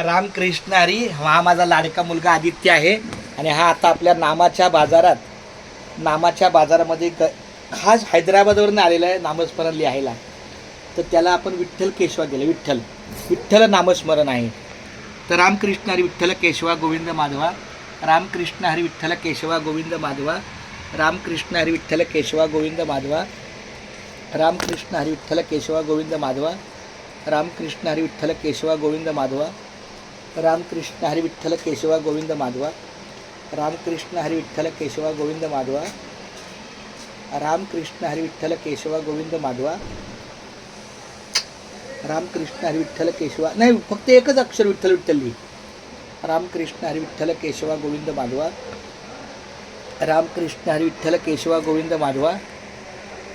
रामकृष्ण हरी. हा माझा लाडका मुलगा आदित्य आहे आणि हा आता आपल्या नामाच्या बाजारामध्ये खास हैदराबादवरून आलेला आहे नामस्मरण लिहायला. तर त्याला आपण विठ्ठल केशवा गेले. विठ्ठल नामस्मरण आहे. तर रामकृष्ण हरी विठ्ठल केशवा गोविंद माधवा. रामकृष्ण हरी विठ्ठल केशवा गोविंद माधवा. रामकृष्ण हरी विठ्ठल केशवा गोविंद माधवा. रामकृष्ण हरी विठ्ठल केशवा गोविंद माधवा. रामकृष्ण हरी विठ्ठल केशवा गोविंद माधवा. रामकृष्ण हरी विठ्ठल केशवा गोविंद माधवा. रामकृष्ण हरी विठ्ठल केशवा गोविंद माधवा. रामकृष्ण हरी विठ्ठल केशवा गोविंद माधवा. रामकृष्ण हरी विठ्ठल केशवा नाही, फक्त एकच अक्षर विठ्ठल विठ्ठल. रामकृष्ण हरी विठ्ठल केशवा गोविंद माधवा. रामकृष्ण हरी विठ्ठल केशवा गोविंद माधवा.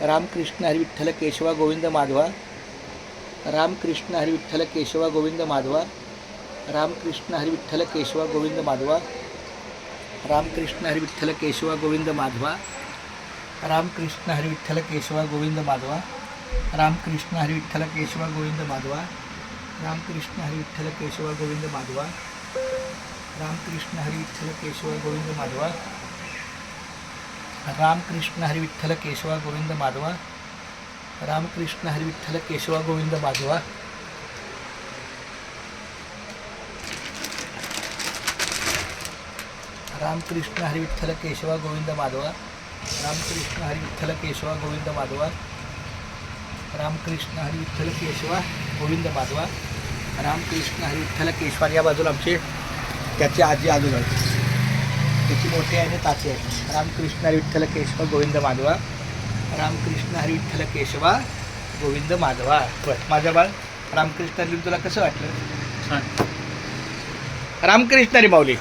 रामकृष्ण हरी विठ्ठल केशवा गोविंद माधवा. रामकृष्ण हरी विठ्ठल केशवा गोविंद माधवा. रामकृष्ण हरी विठ्ठल केशवा गोविंद माधवा. रामकृष्ण हरी विठ्ठल केशवा गोविंद माधवा. रामकृष्ण हरी विठ्ठल केशवा गोविंद माधवा. रामकृष्ण हरी विठ्ठल केशवा गोविंद माधवा. रामकृष्ण हरी विठ्ठल केशवा गोविंद माधवा. रामकृष्ण हरी विठ्ठल केशवा गोविंद माधवा. रामकृष्ण हरी विठ्ठल केशवा गोविंद माधवा. रामकृष्ण हरी विठ्ठल केशवा गोविंद माधवा. रामकृष्ण हरी विठ्ठल केशवा गोविंद माधवा. रामकृष्ण हरी विठ्ठल केशवा गोविंद माधवा. रामकृष्ण हरी विठ्ठल केशवा गोविंद माधवा. रामकृष्ण हरी विठ्ठल केशवा. या बाजूला आमचे त्याचे आजी आजोबा आहेत, त्याची मोठे आहे आणि ताचे आहे. रामकृष्ण हरी विठ्ठल केशवा गोविंद माधवा. रामकृष्ण हरी विठ्ठल केशवा गोविंद माधवा. बस माझ्या बाळ रामकृष्ण हरी तुला कसं वाटलं? रामकृष्ण हरी माऊली.